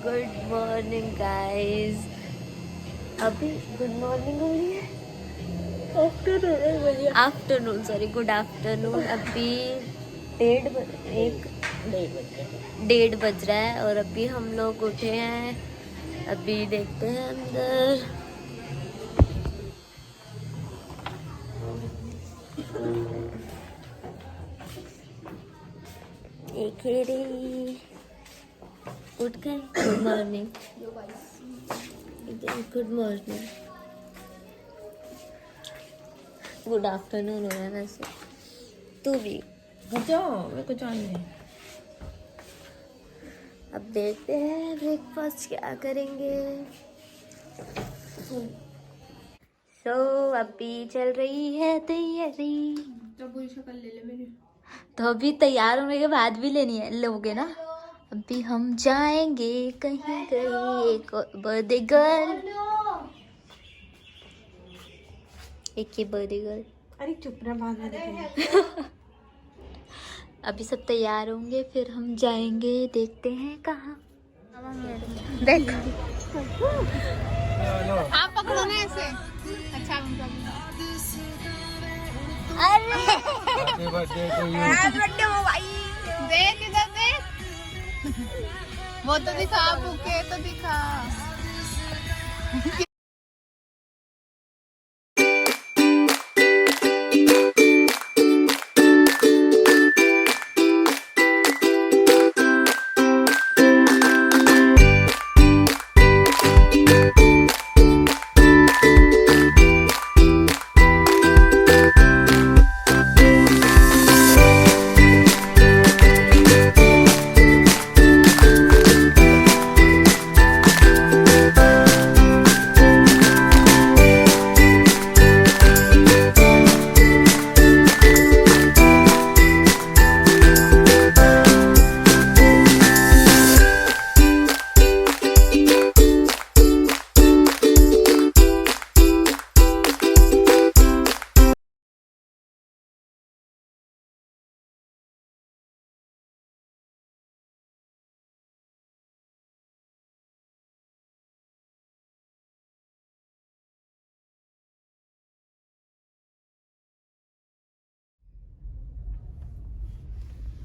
Good morning guys. अभी good morning हो रही है, आफ्टरनून सॉरी, गुड आफ्टरनून। अभी 1:30 बज रहा है और अभी हम लोग उठे हैं। अभी देखते हैं अंदर। एक उठ गए। Good morning, good morning, good afternoon हो रहा है वैसे। तू भी जाओ, मेरे को चाहिए। अब देखते हैं ब्रेकफास्ट क्या करेंगे। अभी चल रही है तैयारी। तो पूरी शक्ल ले ले मेरी। तो अभी तैयार होने के बाद भी लेनी है, लोगे ना। अभी हम जाएंगे कहीं कहीं। एक बर्थडे गर्ल, एक ही बर्थडे गर्ल। अरे चुप रहा, बाद में देखेंगे। अभी सब तैयार होंगे फिर हम जाएंगे, देखते हैं कहाँ। देख आप पकड़ो ना ऐसे। अच्छा अरे देख इधर देख। वो तो दिखा, बुके तो दिखा।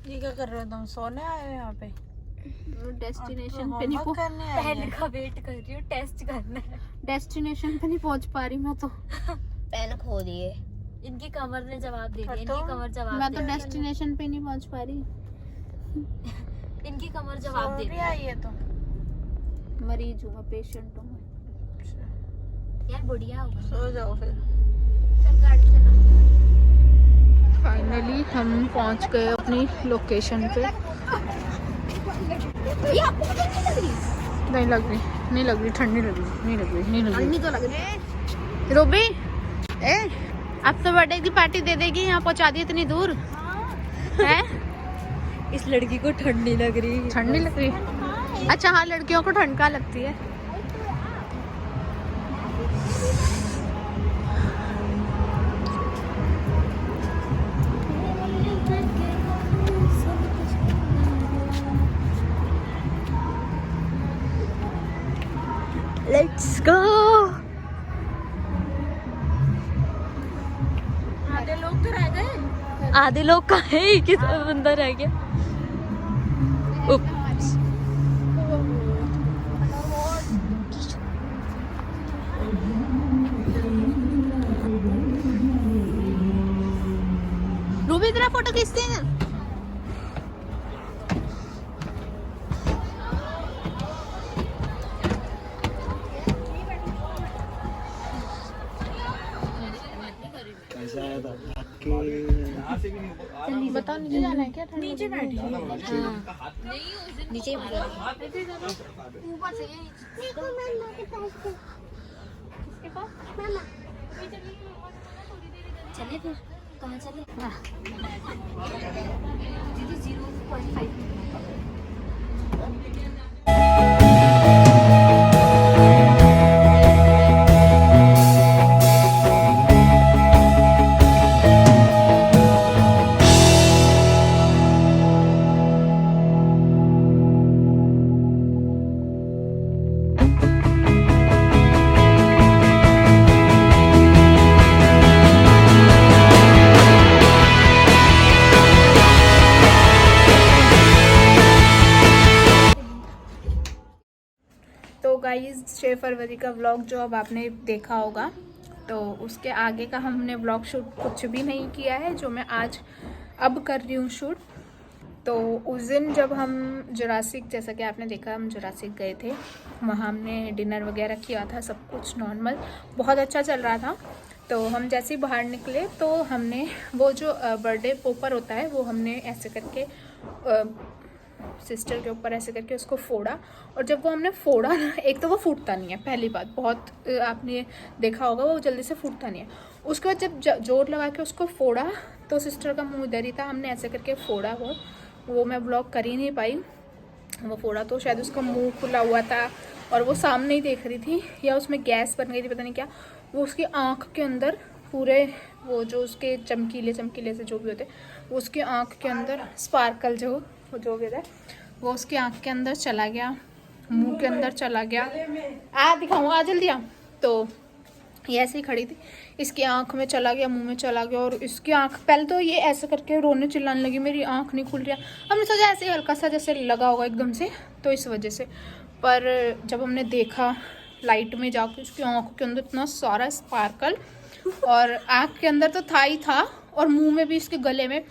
ये क्या कर रहे हो तुम? सोने आए हो यहाँ पे? डेस्टिनेशन पे नहीं पेन का वेट कर रही हूँ, टेस्ट करना है। डेस्टिनेशन पे नहीं पहुंच पा रही मैं तो। पेन खो दिए। इनकी कमर ने जवाब दे दिया, इनकी कमर जवाब मैं दे तो रही है। डेस्टिनेशन पे नहीं पहुंच पा रही। इनकी कमर जवाब दे सो रही भी आई है तो। मरीज हूँ मैं, पेशेंट हूँ मैं। है। यार बढ़िया होगा। सो जाओ फिर। चल गाड़ी चला। फाइनली हम पहुंच गए अपनी लोकेशन पे। नहीं लग रही, नहीं लग रही, ठंडी लग रही, नहीं लग रही, नहीं लग रही। तो लग रही है। रूबी, अब तो बर्थडे की पार्टी दे देगी, यहाँ पहुंचा दी इतनी दूर है। इस लड़की को ठंडी लग रही। ठंडी लग रही? अच्छा हाँ, लड़कियों को ठंड का लगती है। Let's go. आधे लोग तो रह गए। आधे लोग का है, एक ही बंदा रह गया। उप्स। रूबी तेरा फोटो खींचते हैं। बताओ नीचे जाना है क्या? नीचे बैठ। नीचे चले फिर, कहाँ चले? दीदी 0.5 गाइस 6 फरवरी का व्लॉग जो अब आपने देखा होगा, तो उसके आगे का हमने व्लॉग शूट कुछ भी नहीं किया है, जो मैं आज अब कर रही हूँ शूट। तो उस दिन जब हम जुरासिक, जैसा कि आपने देखा, हम जुरासिक गए थे, वहाँ हमने डिनर वगैरह किया था, सब कुछ नॉर्मल, बहुत अच्छा चल रहा था। तो हम जैसे ही बाहर निकले तो हमने वो जो बर्थडे पोपर होता है वो हमने ऐसे करके सिस्टर के ऊपर ऐसे करके उसको फोड़ा। और जब वो हमने फोड़ा ना, एक तो वो फूटता नहीं है, पहली बात, बहुत आपने देखा होगा वो जल्दी से फूटता नहीं है। उसके बाद जब जोर लगा के उसको फोड़ा तो सिस्टर का मुंह इधर ही था, हमने ऐसे करके फोड़ा वो मैं ब्लॉग कर ही नहीं पाई। वो फोड़ा तो शायद उसका मुंह खुला हुआ था और वो सामने ही देख रही थी, या उसमें गैस बन गई थी, पता नहीं क्या। वो उसकी आँख के अंदर पूरे वो जो उसके चमकीले से जो भी होते, वो उसकी आँख के अंदर स्पार्कल जो भी होता है वो उसकी आँख के अंदर चला गया, मुंह के अंदर चला गया। दिखाऊँ, जल्दी आ। तो ये ऐसे ही खड़ी थी, इसकी आँख में चला गया, मुंह में चला गया, और इसकी आँख, पहले तो ये ऐसे करके रोने चिल्लाने लगी, मेरी आँख नहीं खुल रहा। हमने सोचा ऐसे हल्का सा जैसे लगा होगा एकदम से, तो इस वजह से। पर जब हमने देखा लाइट में जाके, उसकी आँख के अंदर इतना सारा स्पार्कल, और आँख के अंदर तो था ही था, और मुंह में भी, इसके गले में।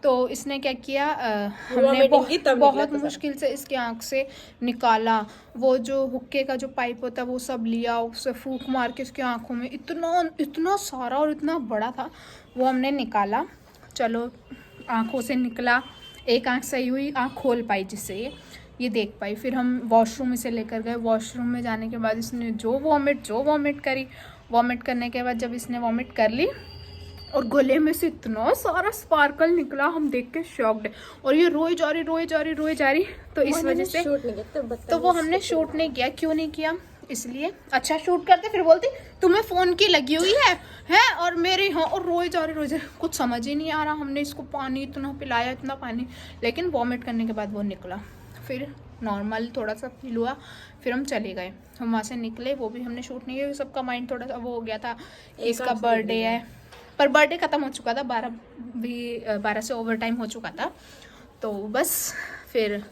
तो इसने क्या किया, हमने बहुत मुश्किल से इसकी आँख से निकाला। वो जो हुक्के का जो पाइप होता है वो सब लिया, उससे फूंक मार के उसकी आँखों में, इतना सारा और इतना बड़ा था, वो हमने निकाला। चलो आँखों से निकला, एक आँख सही हुई, आँख खोल पाई जिससे ये देख पाई। फिर हम वॉशरूम इसे लेकर गए। वॉशरूम में जाने के बाद इसने जो वॉमिट करी, वॉमिट करने के बाद जब इसने वॉमिट कर ली और गले में से इतना सारा स्पार्कल निकला, हम देख के शॉक्ड। और ये रोई जा रही। तो इस वजह से तो वो हमने शूट नहीं किया। क्यों नहीं किया? इसलिए, अच्छा शूट करते फिर बोलती तुम्हें फ़ोन की लगी हुई है और मेरे यहाँ, और रोए जा रही। कुछ समझ ही नहीं आ रहा। हमने इसको पानी इतना पिलाया, इतना पानी, लेकिन वॉमिट करने के बाद वो निकला। फिर नॉर्मल थोड़ा सा फील हुआ, फिर हम चले गए। हम वहाँ से निकले, वो भी हमने शूट नहीं किया, सबका माइंड थोड़ा सा वो हो गया था, इसका बर्थडे है। पर बर्थडे ख़त्म हो चुका था, 12 से ओवर टाइम हो चुका था। तो बस फिर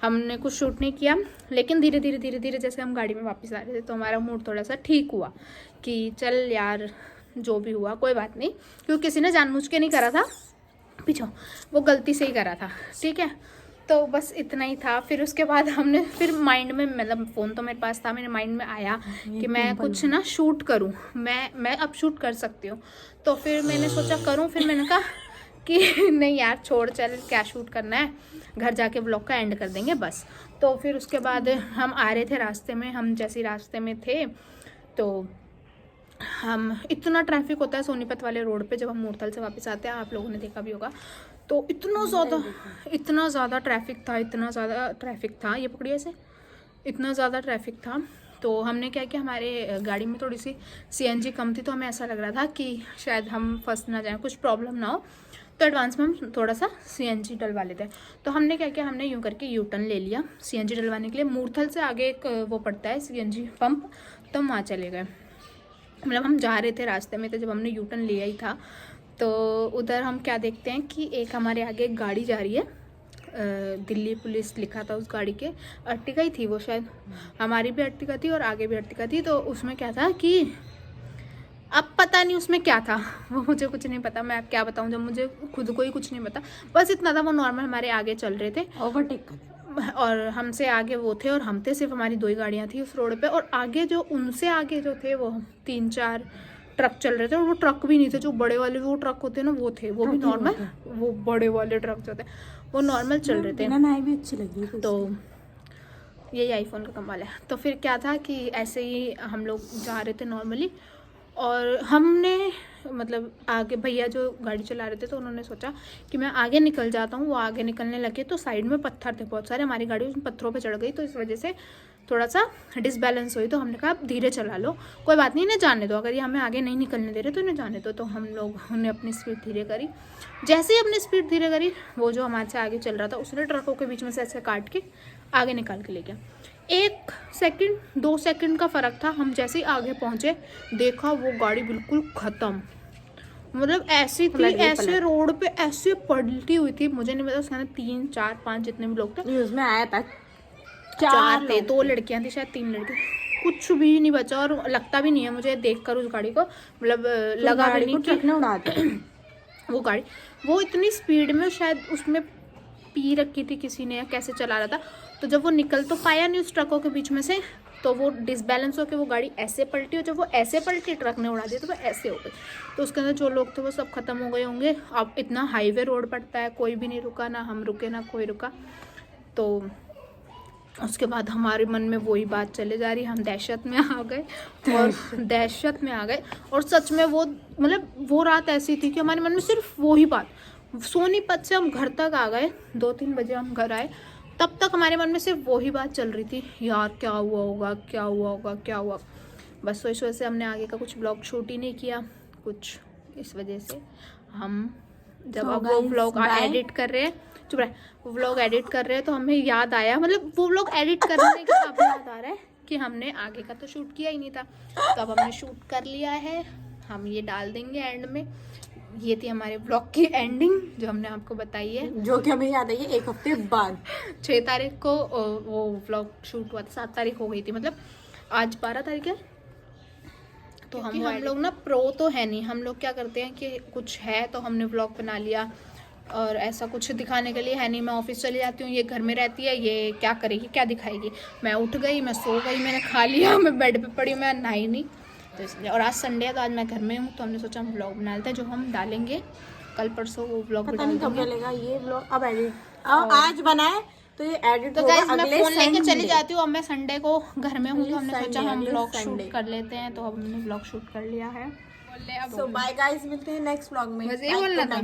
हमने कुछ शूट नहीं किया। लेकिन धीरे धीरे जैसे हम गाड़ी में वापस आ रहे थे तो हमारा मूड थोड़ा सा ठीक हुआ कि चल यार, जो भी हुआ कोई बात नहीं, क्योंकि किसी ने जानबूझ के नहीं करा था, पीछे वो गलती से ही करा था, ठीक है। तो बस इतना ही था। फिर उसके बाद हमने फिर माइंड में, मतलब फ़ोन तो मेरे पास था, मेरे माइंड में आया कि मैं कुछ ना शूट करूं, मैं अब शूट कर सकती हूँ। तो फिर मैंने सोचा करूं। फिर मैंने कहा कि नहीं यार छोड़, चल क्या शूट करना है, घर जाके ब्लॉग का एंड कर देंगे बस। तो फिर उसके बाद हम आ रहे थे रास्ते में, हम जैसे रास्ते में थे तो हम, इतना ट्रैफिक होता है सोनीपत वाले रोड पे जब हम मूर्थल से वापस आते हैं, आप लोगों ने देखा भी होगा। तो इतना ज़्यादा ट्रैफिक था, ये पकड़िए से, इतना ज़्यादा ट्रैफिक था। तो हमने क्या किया, हमारे गाड़ी में थोड़ी सी CNG कम थी, तो हमें ऐसा लग रहा था कि शायद हम फंस ना जाएं, कुछ प्रॉब्लम ना हो, तो एडवांस में हम थोड़ा सा CNG डलवा लेते हैं। तो हमने क्या किया, हमने यूँ करके U-टर्न ले लिया CNG डलवाने के लिए। मूर्थल से आगे एक वो पड़ता है CNG पंप, तो हम वहाँ चले गए। मतलब हम जा रहे थे, रास्ते में थे जब हमने U-टर्न लिया ही था। तो उधर हम क्या देखते हैं कि एक हमारे आगे एक गाड़ी जा रही है, दिल्ली पुलिस लिखा था उस गाड़ी के, अर्टिगा ही थी वो शायद, हमारी भी अर्टिगा थी और आगे भी अर्टिगा थी। तो उसमें क्या था कि अब पता नहीं उसमें क्या था, वो मुझे कुछ नहीं पता, मैं अब क्या बताऊँ जब मुझे खुद को ही कुछ नहीं पता। बस इतना था, वो नॉर्मल हमारे आगे चल रहे थे, ओवरटेक, और हमसे आगे वो थे और हम थे, सिर्फ हमारी 2 ही गाड़ियाँ थी उस रोड पे। और आगे जो, उनसे आगे जो थे वो 3-4 ट्रक चल रहे थे, और वो ट्रक भी नहीं थे जो बड़े वाले वो ट्रक होते हैं ना, वो थे, वो भी नॉर्मल, वो बड़े वाले ट्रक जो थे वो नॉर्मल चल रहे थे। नाई भी अच्छी लगी। तो यही आईफोन का कमाल है। तो फिर क्या था कि ऐसे ही हम लोग जा रहे थे नॉर्मली, और हमने, मतलब आगे भैया जो गाड़ी चला रहे थे तो उन्होंने सोचा कि मैं आगे निकल जाता हूँ। वो आगे निकलने लगे तो साइड में पत्थर थे बहुत सारे, हमारी गाड़ी उन पत्थरों पे चढ़ गई, तो इस वजह से थोड़ा सा डिसबैलेंस हुई। तो हमने कहा धीरे चला लो, कोई बात नहीं, इन्हें जाने दो, अगर ये हमें आगे नहीं निकलने दे रहे तो इन्हें जाने दो। तो हम लोगों ने अपनी स्पीड धीरे करी। जैसे ही अपनी स्पीड धीरे करी, वो जो हमारे से आगे चल रहा था उसने ट्रकों के बीच में से ऐसे काट के आगे निकाल के ले गया। 1 सेकंड 2 सेकंड का फ़र्क था। हम जैसे ही आगे पहुँचे देखा वो गाड़ी बिल्कुल ख़त्म, मतलब ऐसी थी, ऐसे रोड पे ऐसे पलटी हुई थी। मुझे नहीं पता, उसके अंदर 3, 4, 5 जितने भी लोग थे, न्यूज़ में आया था 4 थे, 2 लड़कियां थी शायद, 3 लड़के, कुछ भी नहीं बचा, और लगता भी नहीं है मुझे देखकर उस गाड़ी को, मतलब लगा भी नहीं कि उड़ा दिया। वो गाड़ी, वो इतनी स्पीड में, शायद उसमें पी रखी थी किसी ने या कैसे चला रहा था, तो जब वो निकल तो पाया नहीं उस ट्रकों के बीच में से, तो वो डिसबैलेंस होकर वो गाड़ी ऐसे पलटी, और जब वो ऐसे पलटी ट्रक ने उड़ा दिया तो वो ऐसे हो गई। तो उसके अंदर जो लोग थे वो सब खत्म हो गए होंगे। अब इतना हाईवे रोड पड़ता है, कोई भी नहीं रुका, ना हम रुके ना कोई रुका। तो उसके बाद हमारे मन में वही बात चले जा रही, हम दहशत में आ गए, और दहशत में आ गए। और सच में वो, मतलब वो रात ऐसी थी कि हमारे मन में सिर्फ वही बात, सोनीपत से हम घर तक आ गए, 2-3 बजे हम घर आए, तब तक हमारे मन में सिर्फ वही बात चल रही थी, यार क्या हुआ होगा, क्या हुआ होगा, क्या हुआ। बस तो इस वजह से हमने आगे का कुछ ब्लॉग शूट ही नहीं किया कुछ, इस वजह से हम जब अब वो व्लॉग एडिट कर रहे हैं, चुप रहे, वो व्लॉग एडिट कर रहे हैं तो हमें याद आया, मतलब वो व्लॉग एडिट करने के अब याद आ रहा है कि हमने आगे का तो शूट किया ही नहीं था। तो अब हमने शूट कर लिया है, हम ये डाल देंगे एंड में। ये थी हमारे ब्लॉग की एंडिंग जो हमने आपको बताई है, जो कि हमें याद आई है 1 हफ्ते बाद। 6 तारीख को वो व्लॉग शूट हुआ था, 7 तारीख हो गई थी, मतलब आज 12 तारीख है। तो हम लोग ना प्रो तो है नहीं, हम लोग क्या करते हैं कि कुछ है तो हमने व्लॉग बना लिया, और ऐसा कुछ दिखाने के लिए है नहीं। मैं ऑफिस चली जाती हूँ, ये घर में रहती है, ये क्या करेगी, क्या दिखाएगी। मैं उठ गई, मैं सो गई, मैंने खा लिया, मैं बेड पे पड़ी, मैं नहाई नहीं, तो इसलिए। और आज संडे है तो आज मैं घर में हूँ, तो हमने सोचा हम व्लॉग बना लेते हैं, जो हम डालेंगे कल परसों वो व्लॉग पता नहीं कब डालेंगे। चलेगा ये व्लॉग, अब एडिट आज बनाए तो ये एडिट तो होगा गाइस मैं अगले फोन लेके चली संडे। जाती हूँ, अब मैं संडे को घर में हूँ, तो हमने अगले सोचा हम संडे, व्लॉग अगले शूट संडे। कर लेते हैं, तो हमने व्लॉग शूट कर लिया है। सो बाय गाइस, मिलते हैं नेक्स्ट व्लॉग में। बस ये बोलना था।